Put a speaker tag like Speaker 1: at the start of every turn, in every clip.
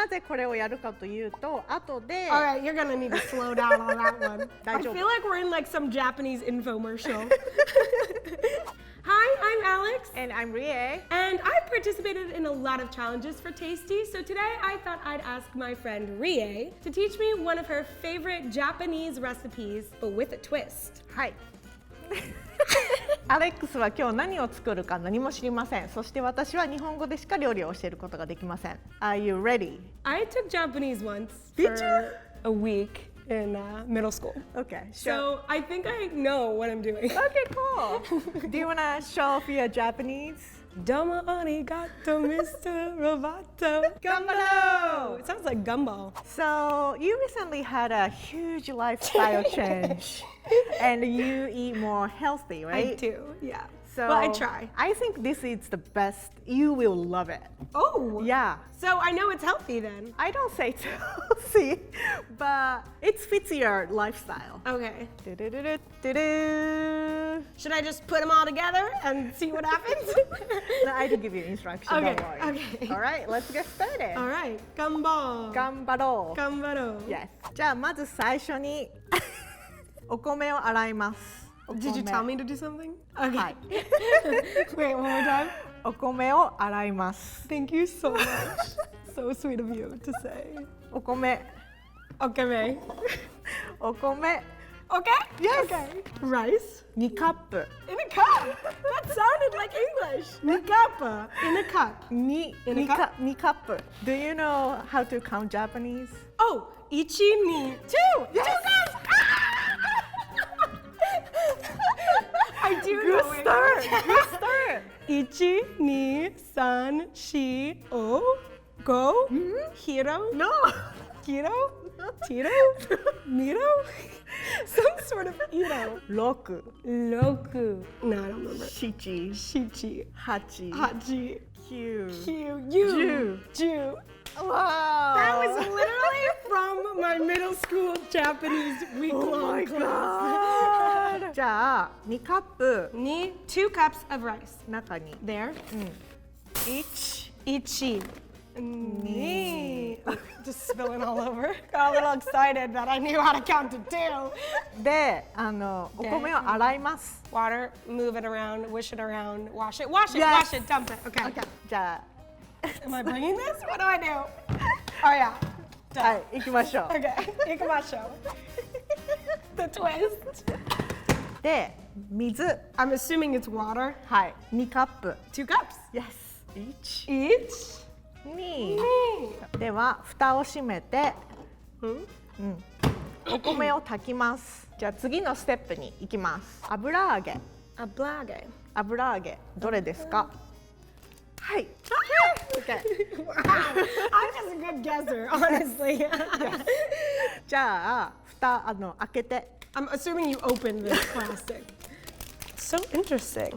Speaker 1: なぜこれをやるかというと、後で
Speaker 2: Alright, you're gonna need to slow down on that one. I
Speaker 1: 大丈夫。
Speaker 2: feel like we're in like some Japanese infomercial. Hi, I'm Alex.
Speaker 1: And I'm Rie.
Speaker 2: And I've participated in a lot of challenges for Tasty, so today I thought I'd ask my friend Rie to teach me one of her favorite Japanese recipes, but with a twist.
Speaker 1: はいアレックスは今日何を作るか何も知りません。そして私は日本語でしか料理を教えることができません。Are you ready?
Speaker 2: I took Japanese once
Speaker 1: Did
Speaker 2: for a week in middle school.
Speaker 1: Okay, sure.
Speaker 2: So I think I know what I'm doing.
Speaker 1: Okay, cool. Do you want to show off your Japanese?
Speaker 2: Domo arigato, Mr. Roboto.
Speaker 1: Gumbo!
Speaker 2: It sounds like gumbo.
Speaker 1: So you recently had a huge lifestyle change and you eat more healthy, right?
Speaker 2: I do, yeah.
Speaker 1: So
Speaker 2: Well, I try.
Speaker 1: I think this is the best. You will love it.
Speaker 2: Oh,
Speaker 1: Yeah.
Speaker 2: so I know it's healthy then.
Speaker 1: I don't say it's healthy, but it fits your lifestyle.
Speaker 2: Okay.
Speaker 1: Do-do-do-do-do-do.
Speaker 2: Should I just put them all together and see what happens?
Speaker 1: No, I can give you instructions.
Speaker 2: Okay,
Speaker 1: Don't worry.
Speaker 2: okay.
Speaker 1: All right, let's get started.
Speaker 2: All right. Gumbo.
Speaker 1: 頑張ろう。
Speaker 2: Gambaro.
Speaker 1: Yes. じゃあまず最初にお米を洗います。
Speaker 2: Did you tell me to do something? Okay.
Speaker 1: はい。
Speaker 2: Wait, one more time.
Speaker 1: お米を洗います。
Speaker 2: Thank you so much. So sweet of you to say.
Speaker 1: お米、
Speaker 2: Okay, May.
Speaker 1: お米
Speaker 2: Okay?
Speaker 1: Yes.
Speaker 2: Okay. Rice
Speaker 1: 2カップ。
Speaker 2: in a cup. That sounded like English. Nikapa in a cup.
Speaker 1: 2
Speaker 2: In a cup?
Speaker 1: 2カップ。Do you know how to count Japanese?
Speaker 2: Oh, ichi, ni, two.
Speaker 1: Yes.
Speaker 2: Two cups. I do
Speaker 1: Good
Speaker 2: know it.
Speaker 1: start. Good start.
Speaker 2: Ichi, ni, san, shi, o, go, hiro,
Speaker 1: No.
Speaker 2: kiro, tiro, miro, some sort of iro.
Speaker 1: 6、
Speaker 2: Roku. No, I don't remember.
Speaker 1: 7、
Speaker 2: Shichi,
Speaker 1: 8、
Speaker 2: hachi,
Speaker 1: 9。
Speaker 2: kyu, yu, ju.
Speaker 1: Wow.
Speaker 2: That was literally from my middle school Japanese
Speaker 1: Oh
Speaker 2: week-long
Speaker 1: my
Speaker 2: class.
Speaker 1: god. じゃあ2カップ
Speaker 2: Ni, 2 cups of rice.
Speaker 1: 中に
Speaker 2: There.
Speaker 1: 1、
Speaker 2: Ichi.
Speaker 1: Ni.
Speaker 2: Just spilling all over. Got a little excited that I knew how to count to 2.
Speaker 1: でお米を洗います。
Speaker 2: Water, move it around, wish it around, wash it, wash it,
Speaker 1: Yes.
Speaker 2: wash it, dump it. Okay.
Speaker 1: Okay. じゃ
Speaker 2: Am I bringing this? What do I do? Oh yeah.
Speaker 1: あはい行きましょう。
Speaker 2: Okay. Ikumasho. The twist.
Speaker 1: で水
Speaker 2: I'm assuming it's water.
Speaker 1: はい2カップ
Speaker 2: 2 cups.
Speaker 1: Yes 1、
Speaker 2: Each.
Speaker 1: 2
Speaker 2: Me.
Speaker 1: では蓋を閉めて
Speaker 2: Hmm?
Speaker 1: お米を炊きます。じゃあ次のステップに行きます。油揚げ
Speaker 2: Ablage.
Speaker 1: 油揚げどれですか？はい OK
Speaker 2: Wow. I'm just a good guesser, honestly.
Speaker 1: じゃあ蓋開けて
Speaker 2: I'm assuming you opened this plastic. So interesting.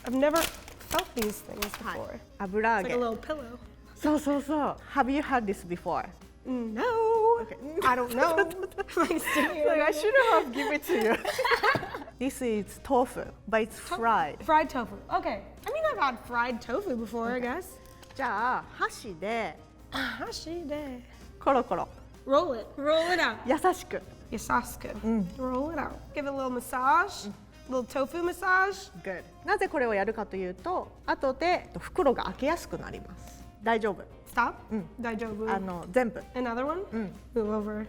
Speaker 2: I've never felt these things before.
Speaker 1: 油揚
Speaker 2: It's
Speaker 1: げ
Speaker 2: like a little pillow.
Speaker 1: そうそうそう Have you had this before?
Speaker 2: No.
Speaker 1: Okay.
Speaker 2: I don't know. Am I sitting
Speaker 1: Like, I
Speaker 2: here?
Speaker 1: should have given it to you. This is tofu, but it's fried.
Speaker 2: Fried tofu. Okay. I mean, I've had fried tofu before, I guess.
Speaker 1: じゃあ箸で
Speaker 2: Hashide.
Speaker 1: コロコロ
Speaker 2: Roll it. Roll it out.
Speaker 1: 優しく
Speaker 2: Yasasuke. Roll it out. Give it a little massage. Little tofu massage.
Speaker 1: Good. なぜこれをやるかというと後で袋が開けやすくなります。大丈夫
Speaker 2: Stop. Daijobu.
Speaker 1: 全部
Speaker 2: Another one? Move over.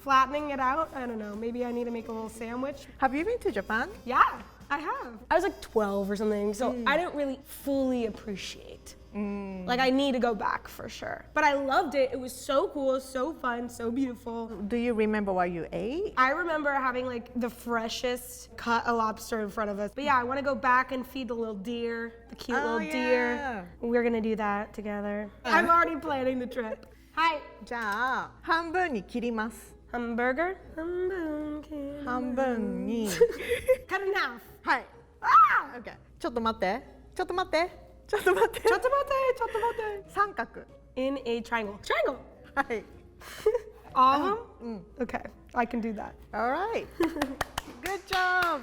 Speaker 2: Flattening it out? I don't know. Maybe I need to make a little sandwich.
Speaker 1: Have you been to Japan?
Speaker 2: Yeah, I have. I was like 12 or something, so I didn't really fully appreciate. Like, I need to go back for sure. But I loved it. It was so cool, so fun, so beautiful.
Speaker 1: Do you remember what you ate?
Speaker 2: I remember having like the freshest cut a lobster in front of us. But yeah, I want to go back and feed the little deer, the cute
Speaker 1: Oh,
Speaker 2: little
Speaker 1: yeah.
Speaker 2: deer. We're gonna do that together. I'm already planning the trip. Hi.
Speaker 1: じゃあ半分に切ります。
Speaker 2: Hamburger?
Speaker 1: 半分に
Speaker 2: Cut in half.
Speaker 1: はい
Speaker 2: Ah!
Speaker 1: OK ちょっと待ってちょっと待ってちょっと待って
Speaker 2: ちょっと待って。
Speaker 1: 三角
Speaker 2: In a triangle. Triangle.
Speaker 1: はい
Speaker 2: All of them? Okay, I can do that.
Speaker 1: Alright Good job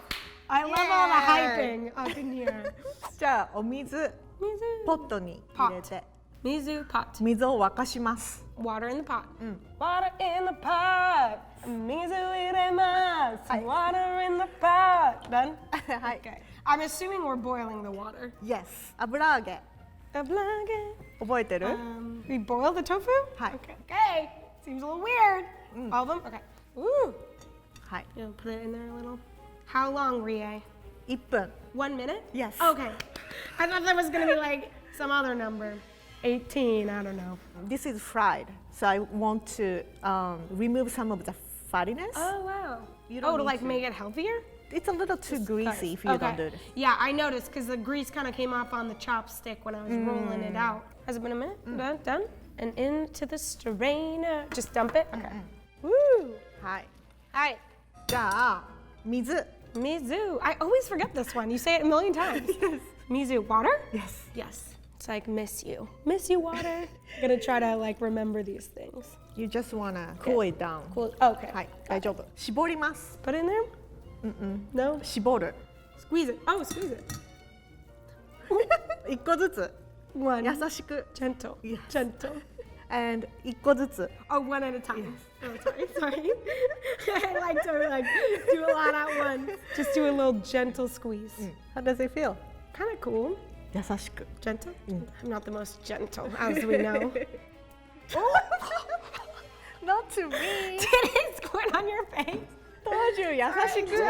Speaker 2: I love all the hyping up in here.
Speaker 1: じゃあお水ポットに入れて
Speaker 2: Mizu pot.
Speaker 1: 水を沸かします。
Speaker 2: Water in the pot. Water in the pot. Mizu iremasu. Water in the pot. Done?
Speaker 1: はい。
Speaker 2: Okay. I'm assuming we're boiling the water.
Speaker 1: Yes。油揚げ。 覚えてる？
Speaker 2: We boil the tofu?
Speaker 1: はい。
Speaker 2: Okay. Okay. Seems a little weird. All of them? Okay. Ooh.
Speaker 1: はい。
Speaker 2: You know, put it in there a little. How long, Rie?
Speaker 1: 1分。
Speaker 2: 1 minute?
Speaker 1: Yes.
Speaker 2: Okay. I thought that was going to be like some other number. 18, I don't know.
Speaker 1: This is fried, so I want to remove some of the fattiness.
Speaker 2: Oh, wow.
Speaker 1: You don't
Speaker 2: to
Speaker 1: need
Speaker 2: like
Speaker 1: to.
Speaker 2: make it healthier?
Speaker 1: It's a little too greasy if you don't do this.
Speaker 2: Yeah, I noticed because the grease kind of came off on the chopstick when I was rolling it out. Has it been a minute? Done? And into the strainer. Just dump it? Okay. Woo!
Speaker 1: はい。
Speaker 2: Hi.
Speaker 1: じゃあ水。
Speaker 2: Mizu. I always forget this one. You say it a million times.
Speaker 1: Yes.
Speaker 2: Mizu. Water?
Speaker 1: Yes.
Speaker 2: Yes. It's like miss you. Miss you, water. I'm gonna try to like remember these things.
Speaker 1: You just wanna cool it down.
Speaker 2: Cool. Okay.
Speaker 1: はい。大丈夫。絞ります。
Speaker 2: Put it in there? No?
Speaker 1: 絞る。
Speaker 2: Squeeze it. Oh, squeeze it.
Speaker 1: 一個ずつ。
Speaker 2: One.
Speaker 1: 優しく。
Speaker 2: Gentle.
Speaker 1: Yes.
Speaker 2: Gentle.
Speaker 1: And 一個ずつ。
Speaker 2: Oh, one at a time. Oh, sorry. I like to like do a lot at once. Just do a little gentle squeeze.
Speaker 1: How does it feel?
Speaker 2: Kind of cool.
Speaker 1: 優しく。
Speaker 2: Gentle? I'm not the most gentle, as we know.
Speaker 1: Not to me.
Speaker 2: Did it squirt on your face?
Speaker 1: 当時優しく。優しく。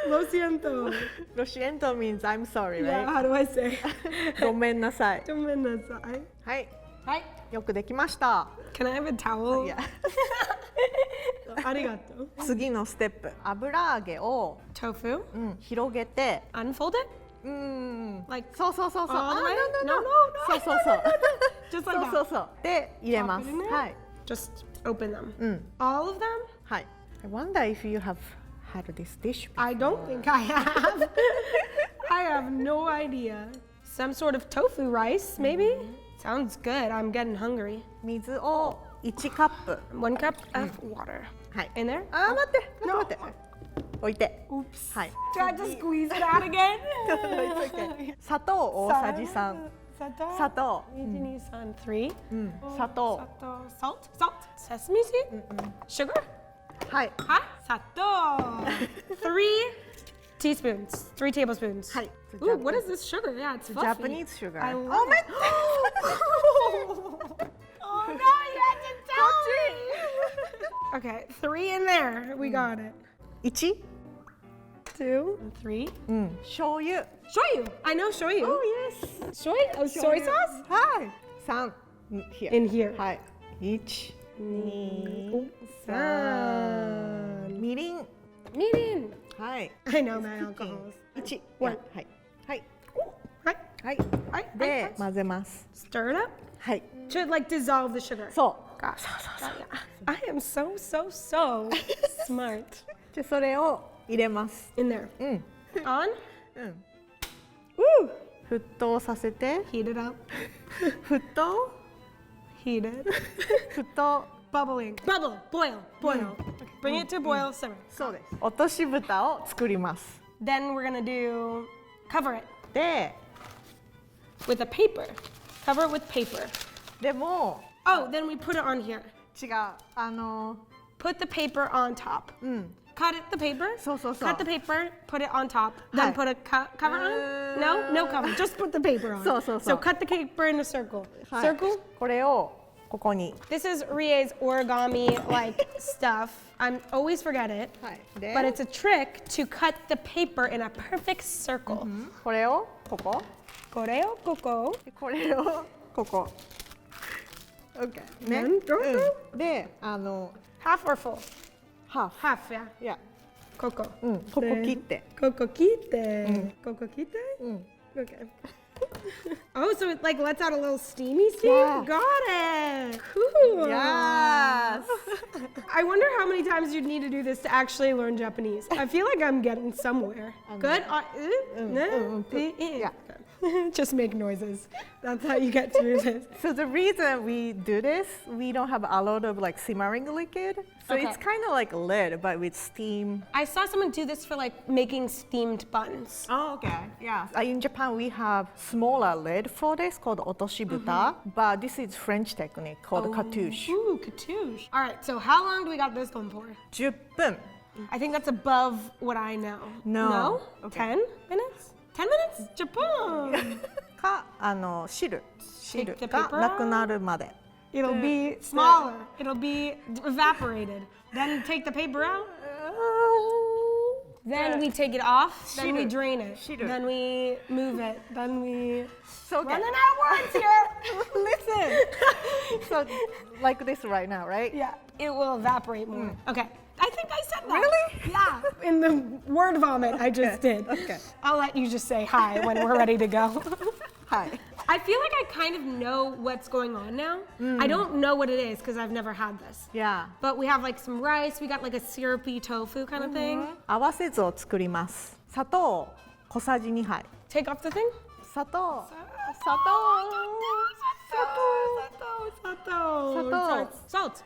Speaker 2: Lo siento.
Speaker 1: Lo siento means I'm sorry,
Speaker 2: Yeah,
Speaker 1: right?
Speaker 2: how do I say?
Speaker 1: ごめんなさい。
Speaker 2: Gomenasai.
Speaker 1: はい。
Speaker 2: Hi.
Speaker 1: よくできました。
Speaker 2: Can I have a towel?
Speaker 1: いや
Speaker 2: Arigato.
Speaker 1: 次のステップ。油揚げを、
Speaker 2: Tofu.
Speaker 1: 広げて、
Speaker 2: Unfold it? Like
Speaker 1: そうそうそうそう。
Speaker 2: all the way?
Speaker 1: no.
Speaker 2: No.
Speaker 1: そうそうそう。
Speaker 2: Just
Speaker 1: そ
Speaker 2: like
Speaker 1: う
Speaker 2: that.
Speaker 1: そうそう。で、入れます。
Speaker 2: Pop it in there?
Speaker 1: はい。
Speaker 2: Just open them. All of them?
Speaker 1: はい。I wonder if you have had this dish.
Speaker 2: I don't think I have. I have no idea. Some sort of tofu rice, maybe? Sounds good. I'm getting hungry.
Speaker 1: 水を1カップ。
Speaker 2: 1 cup of water.
Speaker 1: はい。
Speaker 2: In there?
Speaker 1: あー、待って。待って。置いて。
Speaker 2: Oops.
Speaker 1: はい。
Speaker 2: Do I have to squeeze it out again?
Speaker 1: It's okay. 砂糖大さじ3。砂糖。
Speaker 2: 1,2,3, 3.
Speaker 1: 砂糖。
Speaker 2: Salt? Sesame seed? Sugar?
Speaker 1: はい。
Speaker 2: Huh? Sato. 3 teaspoons. 3 tablespoons.
Speaker 1: はい。
Speaker 2: Ooh, what is this sugar? Yeah, it's fluffy.
Speaker 1: Japanese sugar.
Speaker 2: I love
Speaker 1: Oh my
Speaker 2: it. Oh no, you had to tell me. Okay, 3 in there. We got it.
Speaker 1: 1、
Speaker 2: 2, 3.
Speaker 1: 醤油。
Speaker 2: Shoyu. I know shoyu.
Speaker 1: Oh yes.
Speaker 2: Soy? Oh, soy sauce?
Speaker 1: はい。3。Here.
Speaker 2: In here.
Speaker 1: はい。1、2、
Speaker 2: 3.
Speaker 1: みりん。
Speaker 2: Mirin.
Speaker 1: はい。
Speaker 2: I know my alcohols.
Speaker 1: 1。One. はい。はい。
Speaker 2: Right.
Speaker 1: はい。
Speaker 2: Right.
Speaker 1: で、混ぜます。
Speaker 2: Stir it up.
Speaker 1: はい。
Speaker 2: To like dissolve the sugar.
Speaker 1: そう。
Speaker 2: Gosh. I am so smart.
Speaker 1: で、それを入れます。
Speaker 2: In there.
Speaker 1: うん。
Speaker 2: On.
Speaker 1: うん。
Speaker 2: Woo.
Speaker 1: 沸騰させて。
Speaker 2: Heat it up.
Speaker 1: 沸騰
Speaker 2: Heated.
Speaker 1: 沸騰。
Speaker 2: Bubbling. Bubble. Boil. Boil. Okay. Bring it to boil. Simmer.
Speaker 1: そうです。落とし蓋を作ります。
Speaker 2: Then we're gonna do cover it
Speaker 1: で、
Speaker 2: with a paper. Cover it with paper.
Speaker 1: でも
Speaker 2: Oh, then we put it on here.
Speaker 1: 違う。
Speaker 2: Put the paper on top. Cut it, the paper.
Speaker 1: そうそうそう
Speaker 2: Cut the paper. Put it on top. Then
Speaker 1: はい
Speaker 2: put a cover on. No, no cover. Just put the paper on.
Speaker 1: そうそうそう
Speaker 2: So cut the paper in a circle.
Speaker 1: はい
Speaker 2: Circle.
Speaker 1: これをここに。
Speaker 2: This is Rie's origami like stuff. I'm always forget it.
Speaker 1: はい。で、
Speaker 2: But it's a trick to cut the paper in a perfect circle.
Speaker 1: これをここ。
Speaker 2: Koreo koko.
Speaker 1: でこれをここ。OK。ね。
Speaker 2: うんどうぞ
Speaker 1: で、
Speaker 2: Half or full?
Speaker 1: ハーフ。
Speaker 2: Half, yeah.
Speaker 1: いや、
Speaker 2: Coco.
Speaker 1: ここ切って。
Speaker 2: Coco kite. Coco kite?
Speaker 1: うん。
Speaker 2: Okay. Oh, so it like lets out a little steamy steam?
Speaker 1: Yeah.
Speaker 2: Got it. Cool.
Speaker 1: Yes.
Speaker 2: I wonder how many times you'd need to do this to actually learn Japanese. I feel like I'm getting somewhere. Good?
Speaker 1: Yeah.
Speaker 2: Just make noises. That's how you get through this.
Speaker 1: So the reason we do this, we don't have a lot of like simmering liquid. So
Speaker 2: Okay.
Speaker 1: it's kind of like a lid, but with steam.
Speaker 2: I saw someone do this for like making steamed buns.
Speaker 1: Oh, okay. Yeah. In Japan, we have smaller lid for this called otoshibuta, but this is French technique called katouche.
Speaker 2: Ooh, katouche. All right, so how long do we got this going for?
Speaker 1: 10分.
Speaker 2: I think that's above what I know.
Speaker 1: No.
Speaker 2: No?
Speaker 1: Okay.
Speaker 2: 10 minutes? 10 minutes? Japan.
Speaker 1: か、汁
Speaker 2: Take the
Speaker 1: が
Speaker 2: paper
Speaker 1: なくなるまで.
Speaker 2: It'll be smaller. It'll be evaporated. Then take the paper out. Then we take it off. Then we drain it. Then we move it. Then we
Speaker 1: So, okay.
Speaker 2: running out of words here.
Speaker 1: Listen. So, like this right now, right?
Speaker 2: Yeah, it will evaporate more. Okay. I think I said that.
Speaker 1: Really?
Speaker 2: Yeah. In the word vomit I just did.
Speaker 1: Okay.
Speaker 2: I'll let you just say hi when we're ready to go.
Speaker 1: Hi.
Speaker 2: I feel like I kind of know what's going on now. I don't know what it is because I've never had this.
Speaker 1: Yeah.
Speaker 2: But we have like some rice. We got like a syrupy tofu kind of thing.
Speaker 1: 合わせ酢を作ります。砂糖小さじ2杯。
Speaker 2: Take off the thing.
Speaker 1: 砂糖。
Speaker 2: Salt.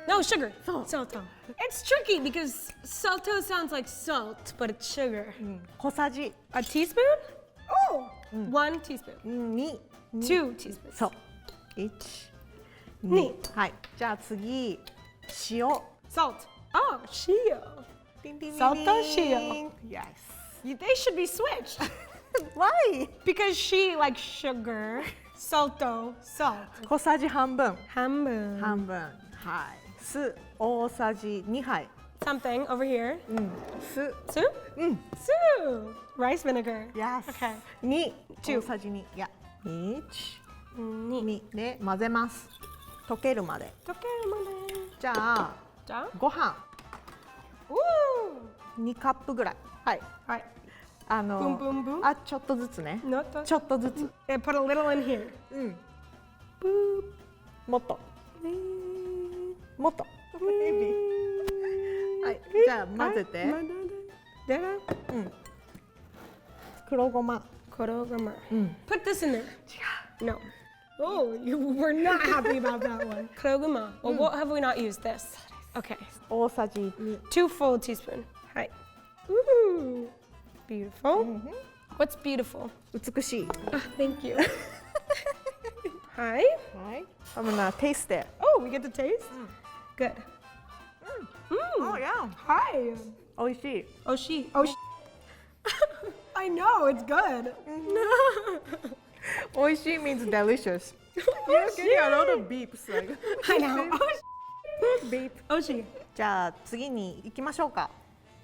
Speaker 2: No, sugar. Salto. It's tricky because salto sounds like salt, but it's sugar.
Speaker 1: 小さじ
Speaker 2: A teaspoon? Oh, 1 teaspoon.
Speaker 1: 2。
Speaker 2: 2 teaspoons.
Speaker 1: そう。1、
Speaker 2: 2
Speaker 1: 2。はい。じゃあ次、塩。
Speaker 2: Salt. Oh, shio.
Speaker 1: ピンピンピンピン。
Speaker 2: Salto, shio.
Speaker 1: Yes.
Speaker 2: They should be switched
Speaker 1: Why?
Speaker 2: because she likes sugar. Salto, salt.
Speaker 1: 小さじ半分。
Speaker 2: Hambu.
Speaker 1: 半分。はい。酢大さじ2杯。
Speaker 2: Something over here.
Speaker 1: 酢。
Speaker 2: Soup?
Speaker 1: うん。
Speaker 2: Soup. Rice vinegar.
Speaker 1: Yes.
Speaker 2: Okay.
Speaker 1: 2。
Speaker 2: Two.
Speaker 1: 大さじ2。いや。1、
Speaker 2: 2.
Speaker 1: 2で混ぜます。溶けるまで。
Speaker 2: Okay,
Speaker 1: じゃあ、
Speaker 2: Down.
Speaker 1: ご飯
Speaker 2: Ooh.
Speaker 1: 2カップぐらい。はい。
Speaker 2: Alright.
Speaker 1: ボ
Speaker 2: boom, boom.
Speaker 1: あ、ちょっとずつね。
Speaker 2: No,
Speaker 1: ちょっとずつ。
Speaker 2: Put a little in here.
Speaker 1: うん。もっと。もっと。はい。じゃあ混ぜて。うん。黒ごま。
Speaker 2: Korogama. Put this in there. No. Oh, you were not happy about that one. Korogama. Well, what have we not used this? Okay.
Speaker 1: 大さじ2。
Speaker 2: 2 full teaspoon. Hi. Ooh. Beautiful. What's beautiful?
Speaker 1: 美しい。
Speaker 2: Thank you. Hi.
Speaker 1: はい。I'm gonna taste it.
Speaker 2: Oh, we get to taste? Good.
Speaker 1: Oh yeah.
Speaker 2: Hi.
Speaker 1: 美味しい。
Speaker 2: Oh, she. Oh, she. I know, it's good.
Speaker 1: 美味しい means delicious. You're getting a lot of beeps. Like.
Speaker 2: I know.
Speaker 1: Beep.
Speaker 2: Oh, she.
Speaker 1: じゃあ次に行きましょうか。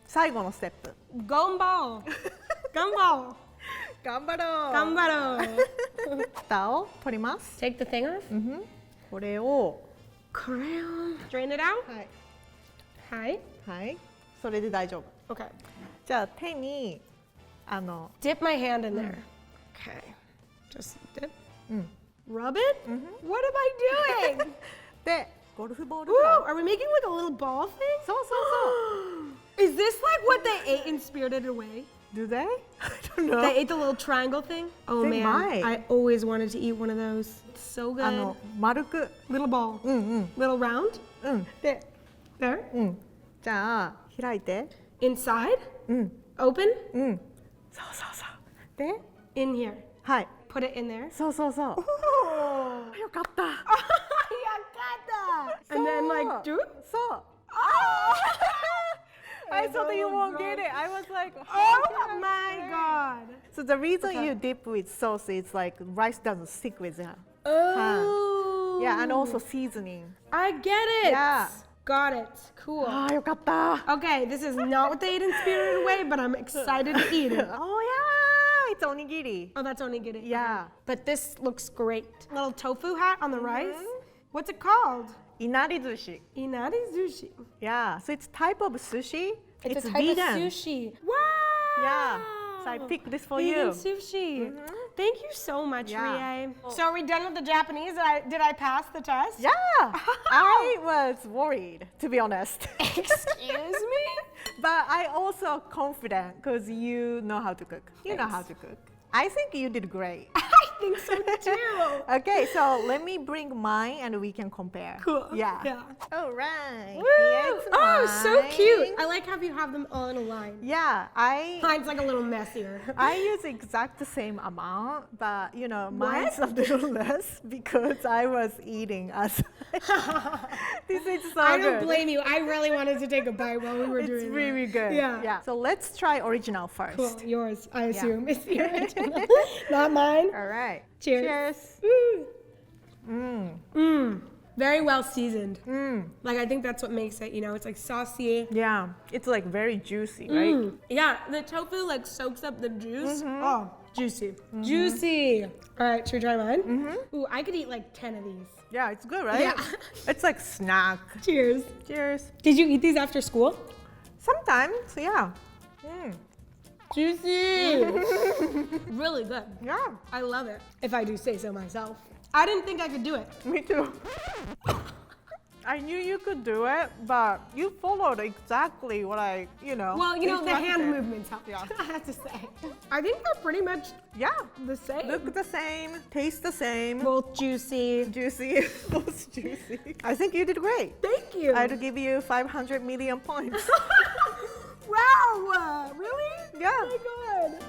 Speaker 1: 最後のステップ。
Speaker 2: Gumball. Gumball.
Speaker 1: 頑張ろう。
Speaker 2: Gambaro.
Speaker 1: 蓋を取ります。
Speaker 2: Take the thing off.
Speaker 1: これを。
Speaker 2: Crayon. Drain it out.
Speaker 1: はい。
Speaker 2: Hi.
Speaker 1: はい。それで大丈夫。
Speaker 2: Okay.
Speaker 1: じゃあ手に
Speaker 2: Dip my hand in there. Okay. Just dip. Rub it? What am I doing?
Speaker 1: でゴルフボールぐらい。
Speaker 2: Ooh, are we making like a little ball thing?
Speaker 1: そうそう
Speaker 2: Is this like what they ate in Spirited Away?
Speaker 1: そう。Do they? I don't know.
Speaker 2: They ate the little triangle thing? Oh
Speaker 1: They
Speaker 2: man,
Speaker 1: might.
Speaker 2: I always wanted to eat one of those. It's so good.
Speaker 1: 丸く。
Speaker 2: Little ball.
Speaker 1: うん。
Speaker 2: Little round.
Speaker 1: うん。
Speaker 2: There. There.
Speaker 1: うん。じゃあ開いて。
Speaker 2: Inside.
Speaker 1: うん。
Speaker 2: Open.
Speaker 1: うん。そうそうそう。で、
Speaker 2: In here.
Speaker 1: はい。
Speaker 2: Put it in there.
Speaker 1: そうそうそう。よかった。
Speaker 2: And then like do?
Speaker 1: そう。I thought you won't get it. I was like,
Speaker 2: Oh my god.
Speaker 1: So the reason you dip with sauce is like rice doesn't stick with it.
Speaker 2: Oh.
Speaker 1: Yeah, and also seasoning.
Speaker 2: I get it.
Speaker 1: Yeah.
Speaker 2: Got it. Cool.
Speaker 1: ああ、よかった。
Speaker 2: Okay, this is not what they ate in Spirited Away, but I'm excited to eat it.
Speaker 1: Oh yeah, it's onigiri.
Speaker 2: Oh, that's onigiri.
Speaker 1: Yeah.
Speaker 2: But this looks great. Little tofu hat on the rice. What's it called?
Speaker 1: いなり寿司。
Speaker 2: Inari sushi.
Speaker 1: Yeah, so it's type of sushi.
Speaker 2: It's a type
Speaker 1: vegan.
Speaker 2: of sushi. Wow.
Speaker 1: Yeah. So I picked this for
Speaker 2: Vegan
Speaker 1: you.
Speaker 2: sushi. Thank you so much,
Speaker 1: Yeah.
Speaker 2: Rie. So are we done with the Japanese? Did I pass the test?
Speaker 1: Yeah. I was worried, to be honest.
Speaker 2: Excuse me?
Speaker 1: But I also confident because you know how to cook. You know
Speaker 2: Thanks.
Speaker 1: how to cook. I think you did great.
Speaker 2: I think so too.
Speaker 1: Okay, so let me bring mine and we can compare.
Speaker 2: Cool.
Speaker 1: Yeah.
Speaker 2: Yeah.
Speaker 1: All right.
Speaker 2: Woo!
Speaker 1: Here's
Speaker 2: Oh, so
Speaker 1: mine.
Speaker 2: cute. I like how you have them all in a line.
Speaker 1: Yeah,
Speaker 2: Mine's like a little messier.
Speaker 1: I use exact the same amount, but you know, mine's
Speaker 2: What?
Speaker 1: a little less because I was eating as this is so
Speaker 2: I
Speaker 1: good.
Speaker 2: don't blame you. I really wanted to take a bite while we were
Speaker 1: It's
Speaker 2: doing
Speaker 1: really
Speaker 2: that.
Speaker 1: good.
Speaker 2: Yeah.
Speaker 1: So let's try original first.
Speaker 2: Cool. Yours, I assume. It's the original. Not mine.
Speaker 1: All right.
Speaker 2: Cheers.
Speaker 1: Cheers.
Speaker 2: Very well seasoned. Like, I think that's what makes it, you know, it's like saucy.
Speaker 1: Yeah, it's like very juicy, right?
Speaker 2: Yeah, the tofu like soaks up the juice. Oh, juicy. Juicy. All right, should we try mine? Ooh, I could eat like 10 of these.
Speaker 1: Yeah, it's good, right?
Speaker 2: Yeah.
Speaker 1: It's like snack.
Speaker 2: Cheers.
Speaker 1: Cheers.
Speaker 2: Did you eat these after school?
Speaker 1: Sometimes, yeah.
Speaker 2: Juicy. Really good.
Speaker 1: Yeah,
Speaker 2: I love it, if I do say so myself. I didn't think I could do it.
Speaker 1: me too. I knew you could do it, but you followed exactly what I,
Speaker 2: Well, you know, the hand
Speaker 1: instructed.
Speaker 2: movements helped.
Speaker 1: Yeah.
Speaker 2: I have to say. I think they're pretty much
Speaker 1: Yeah,
Speaker 2: the same.
Speaker 1: look the same, taste the same.
Speaker 2: Both juicy.
Speaker 1: Juicy, most juicy. I think you did great.
Speaker 2: Thank you.
Speaker 1: I'd give you 500 million points.
Speaker 2: Wow! Really?
Speaker 1: Yeah.
Speaker 2: Oh my god.